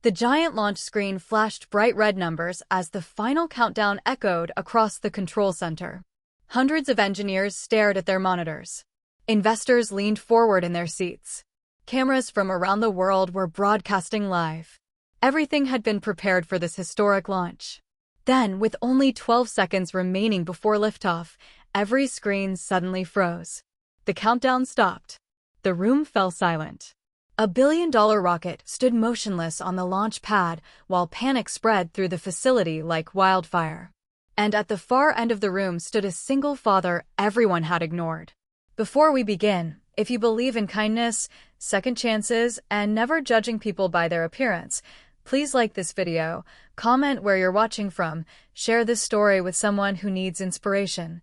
The giant launch screen flashed bright red numbers as the final countdown echoed across the control center. Hundreds of engineers stared at their monitors. Investors leaned forward in their seats. Cameras from around the world were broadcasting live. Everything had been prepared for this historic launch. Then, with only 12 seconds remaining before liftoff, every screen suddenly froze. The countdown stopped. The room fell silent. A billion-dollar rocket stood motionless on the launch pad while panic spread through the facility like wildfire. And at the far end of the room stood a single father everyone had ignored. Before we begin, if you believe in kindness, second chances, and never judging people by their appearance, please like this video, comment where you're watching from, share this story with someone who needs inspiration,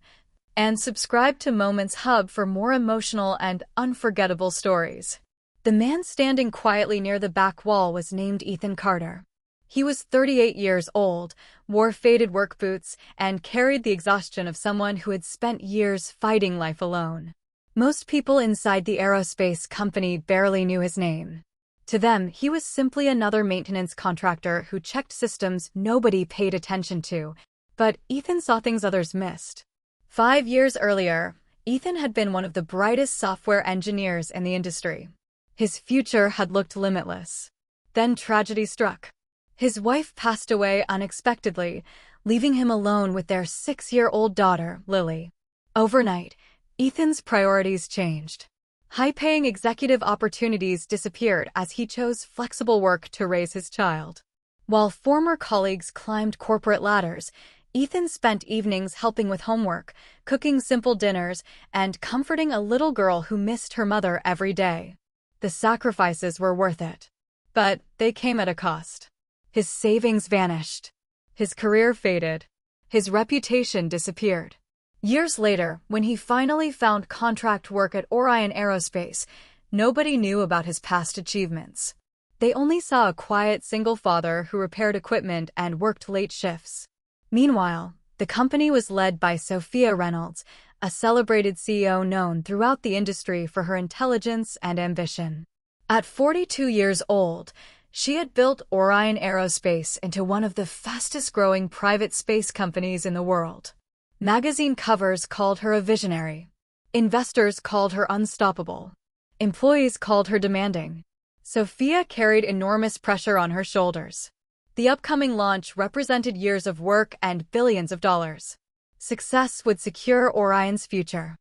and subscribe to Moments Hub for more emotional and unforgettable stories. The man standing quietly near the back wall was named Ethan Carter. He was 38 years old, wore faded work boots, and carried the exhaustion of someone who had spent years fighting life alone. Most people inside the aerospace company barely knew his name. To them, he was simply another maintenance contractor who checked systems nobody paid attention to. But Ethan saw things others missed. 5 years earlier, Ethan had been one of the brightest software engineers in the industry. His future had looked limitless. Then tragedy struck. His wife passed away unexpectedly, leaving him alone with their 6-year-old daughter, Lily. Overnight, Ethan's priorities changed. High-paying executive opportunities disappeared as he chose flexible work to raise his child. While former colleagues climbed corporate ladders, Ethan spent evenings helping with homework, cooking simple dinners, and comforting a little girl who missed her mother every day. The sacrifices were worth it. But they came at a cost. His savings vanished. His career faded. His reputation disappeared. Years later, when he finally found contract work at Orion Aerospace, nobody knew about his past achievements. They only saw a quiet single father who repaired equipment and worked late shifts. Meanwhile, the company was led by Sophia Reynolds, a celebrated CEO known throughout the industry for her intelligence and ambition. At 42 years old, she had built Orion Aerospace into one of the fastest-growing private space companies in the world. Magazine covers called her a visionary. Investors called her unstoppable. Employees called her demanding. Sophia carried enormous pressure on her shoulders. The upcoming launch represented years of work and billions of dollars. Success would secure Orion's future.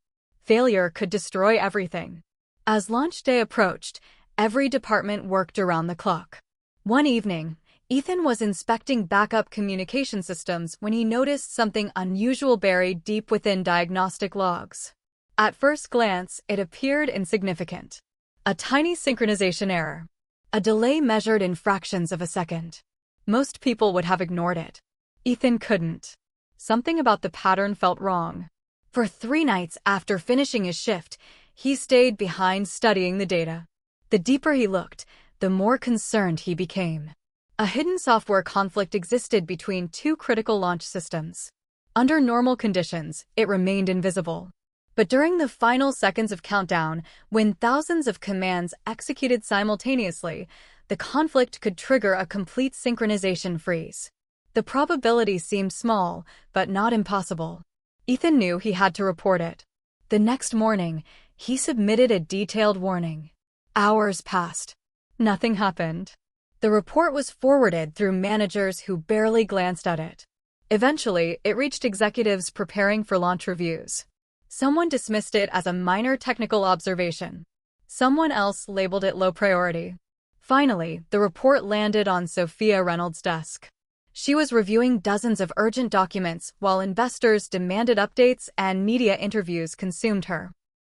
Failure could destroy everything. As launch day approached, every department worked around the clock. One evening, Ethan was inspecting backup communication systems when he noticed something unusual buried deep within diagnostic logs. At first glance, it appeared insignificant. A tiny synchronization error. A delay measured in fractions of a second. Most people would have ignored it. Ethan couldn't. Something about the pattern felt wrong. For 3 nights after finishing his shift, he stayed behind studying the data. The deeper he looked, the more concerned he became. A hidden software conflict existed between 2 critical launch systems. Under normal conditions, it remained invisible. But during the final seconds of countdown, when thousands of commands executed simultaneously, the conflict could trigger a complete synchronization freeze. The probability seemed small, but not impossible. Ethan knew he had to report it. The next morning, he submitted a detailed warning. Hours passed. Nothing happened. The report was forwarded through managers who barely glanced at it. Eventually, it reached executives preparing for launch reviews. Someone dismissed it as a minor technical observation. Someone else labeled it low priority. Finally, the report landed on Sophia Reynolds' desk. She was reviewing dozens of urgent documents while investors demanded updates and media interviews consumed her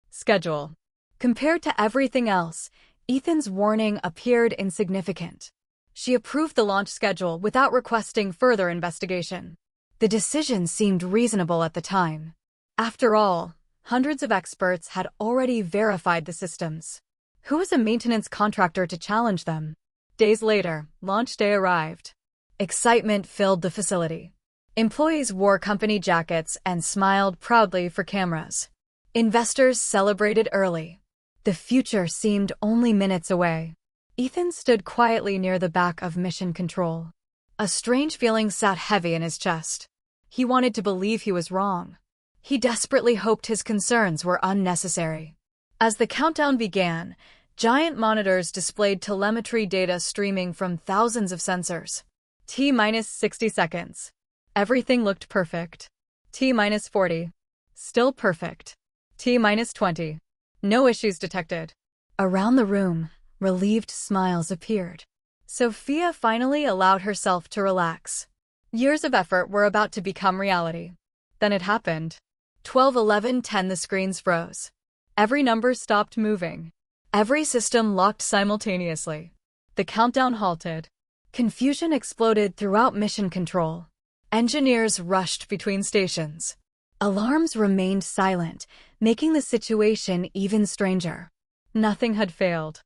schedule. Compared to everything else, Ethan's warning appeared insignificant. She approved the launch schedule without requesting further investigation. The decision seemed reasonable at the time. After all, hundreds of experts had already verified the systems. Who was a maintenance contractor to challenge them? Days later, launch day arrived. Excitement filled the facility. Employees wore company jackets and smiled proudly for cameras. Investors celebrated early. The future seemed only minutes away. Ethan stood quietly near the back of Mission Control. A strange feeling sat heavy in his chest. He wanted to believe he was wrong. He desperately hoped his concerns were unnecessary. As the countdown began, giant monitors displayed telemetry data streaming from thousands of sensors. T-minus 60 seconds. Everything looked perfect. T-minus 40. Still perfect. T-minus 20. No issues detected. Around the room, relieved smiles appeared. Sophia finally allowed herself to relax. Years of effort were about to become reality. Then it happened. 12, 11, 10. The screens froze. Every number stopped moving. Every system locked simultaneously. The countdown halted. Confusion exploded throughout Mission Control. Engineers rushed between stations. Alarms remained silent, making the situation even stranger. Nothing had failed.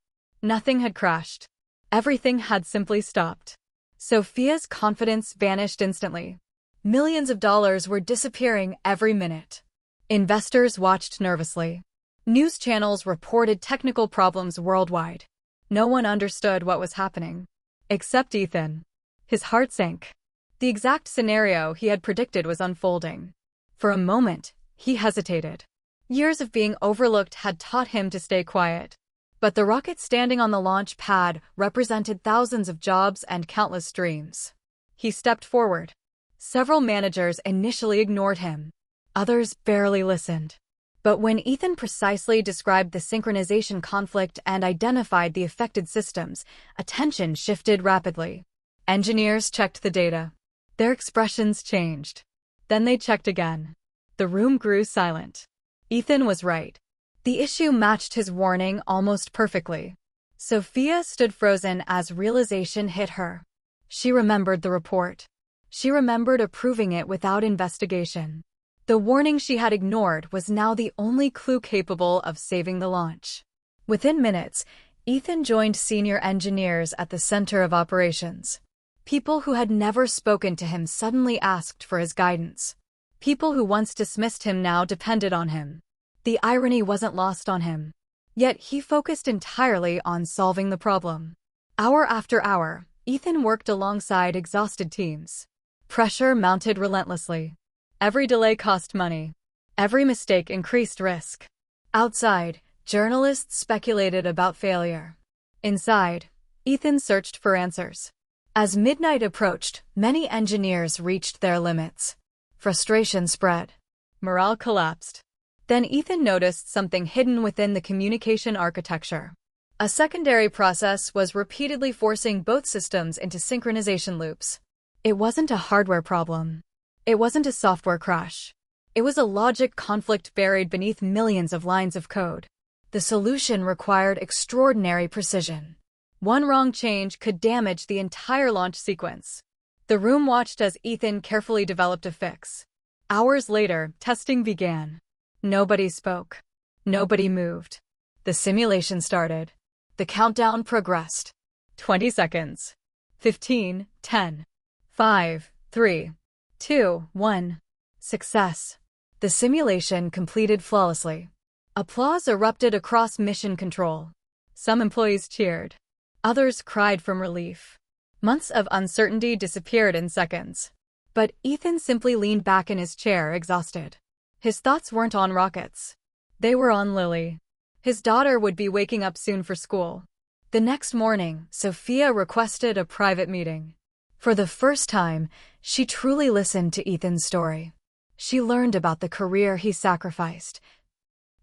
Nothing had crashed. Everything had simply stopped. Sophia's confidence vanished instantly. Millions of dollars were disappearing every minute. Investors watched nervously. News channels reported technical problems worldwide. No one understood what was happening. Except Ethan. His heart sank. The exact scenario he had predicted was unfolding. For a moment, he hesitated. Years of being overlooked had taught him to stay quiet. But the rocket standing on the launch pad represented thousands of jobs and countless dreams. He stepped forward. Several managers initially ignored him. Others barely listened. But when Ethan precisely described the synchronization conflict and identified the affected systems, attention shifted rapidly. Engineers checked the data. Their expressions changed. Then they checked again. The room grew silent. Ethan was right. The issue matched his warning almost perfectly. Sophia stood frozen as realization hit her. She remembered the report. She remembered approving it without investigation. The warning she had ignored was now the only clue capable of saving the launch. Within minutes, Ethan joined senior engineers at the center of operations. People who had never spoken to him suddenly asked for his guidance. People who once dismissed him now depended on him. The irony wasn't lost on him. Yet he focused entirely on solving the problem. Hour after hour, Ethan worked alongside exhausted teams. Pressure mounted relentlessly. Every delay cost money. Every mistake increased risk. Outside, journalists speculated about failure. Inside, Ethan searched for answers. As midnight approached, many engineers reached their limits. Frustration spread. Morale collapsed. Then Ethan noticed something hidden within the communication architecture. A secondary process was repeatedly forcing both systems into synchronization loops. It wasn't a hardware problem. It wasn't a software crash. It was a logic conflict buried beneath millions of lines of code. The solution required extraordinary precision. One wrong change could damage the entire launch sequence. The room watched as Ethan carefully developed a fix. Hours later, testing began. Nobody spoke. Nobody moved. The simulation started. The countdown progressed. 20 seconds. 15, 10, 5, 3, 2, 1. Success. The simulation completed flawlessly. Applause erupted across Mission Control. Some employees cheered. Others cried from relief. Months of uncertainty disappeared in seconds. But Ethan simply leaned back in his chair, exhausted. His thoughts weren't on rockets. They were on Lily. His daughter would be waking up soon for school. The next morning, Sophia requested a private meeting. For the first time, she truly listened to Ethan's story. She learned about the career he sacrificed,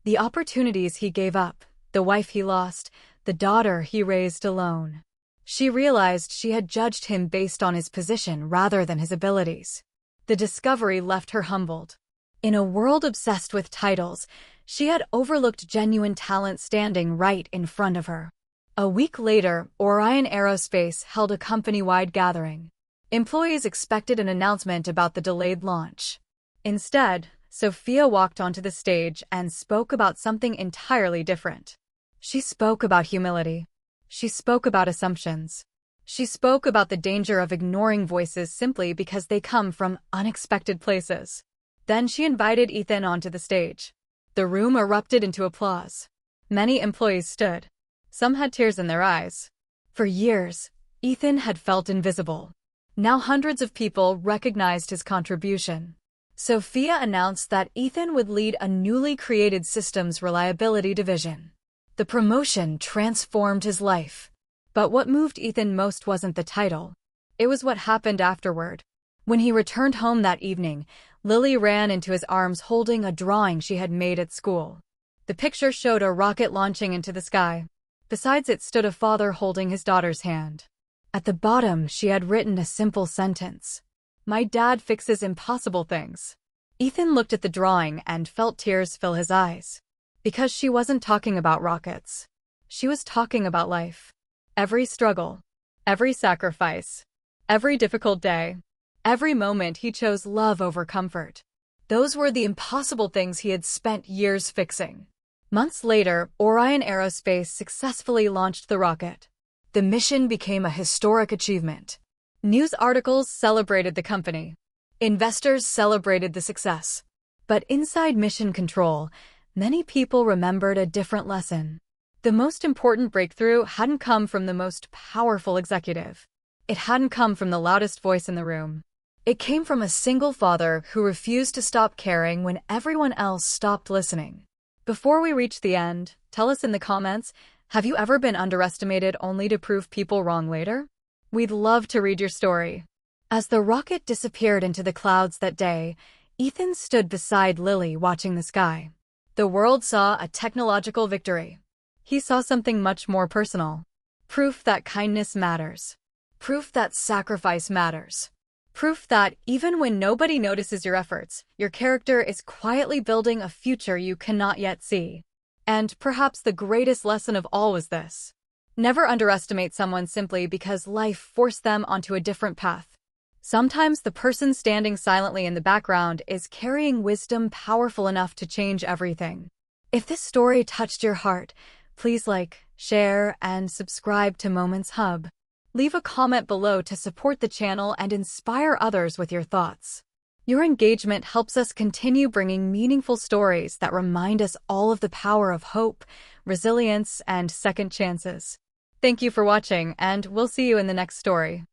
the opportunities he gave up, the wife he lost, the daughter he raised alone. She realized she had judged him based on his position rather than his abilities. The discovery left her humbled. In a world obsessed with titles, she had overlooked genuine talent standing right in front of her. A week later, Orion Aerospace held a company-wide gathering. Employees expected an announcement about the delayed launch. Instead, Sophia walked onto the stage and spoke about something entirely different. She spoke about humility. She spoke about assumptions. She spoke about the danger of ignoring voices simply because they come from unexpected places. Then she invited Ethan onto the stage. The room erupted into applause. Many employees stood. Some had tears in their eyes. For years, Ethan had felt invisible. Now hundreds of people recognized his contribution. Sophia announced that Ethan would lead a newly created systems reliability division. The promotion transformed his life. But what moved Ethan most wasn't the title. It was what happened afterward. When he returned home that evening, Lily ran into his arms holding a drawing she had made at school. The picture showed a rocket launching into the sky. Besides it stood a father holding his daughter's hand. At the bottom, she had written a simple sentence. "My dad fixes impossible things." Ethan looked at the drawing and felt tears fill his eyes. Because she wasn't talking about rockets. She was talking about life. Every struggle, every sacrifice, every difficult day, every moment he chose love over comfort. Those were the impossible things he had spent years fixing. Months later, Orion Aerospace successfully launched the rocket. The mission became a historic achievement. News articles celebrated the company. Investors celebrated the success. But inside Mission Control, many people remembered a different lesson. The most important breakthrough hadn't come from the most powerful executive. It hadn't come from the loudest voice in the room. It came from a single father who refused to stop caring when everyone else stopped listening. Before we reach the end, tell us in the comments, have you ever been underestimated only to prove people wrong later? We'd love to read your story. As the rocket disappeared into the clouds that day, Ethan stood beside Lily watching the sky. The world saw a technological victory. He saw something much more personal. Proof that kindness matters. Proof that sacrifice matters. Proof that even when nobody notices your efforts, your character is quietly building a future you cannot yet see. And perhaps the greatest lesson of all was this. Never underestimate someone simply because life forced them onto a different path. Sometimes the person standing silently in the background is carrying wisdom powerful enough to change everything. If this story touched your heart, please like, share, and subscribe to Moments Hub. Leave a comment below to support the channel and inspire others with your thoughts. Your engagement helps us continue bringing meaningful stories that remind us all of the power of hope, resilience, and second chances. Thank you for watching, and we'll see you in the next story.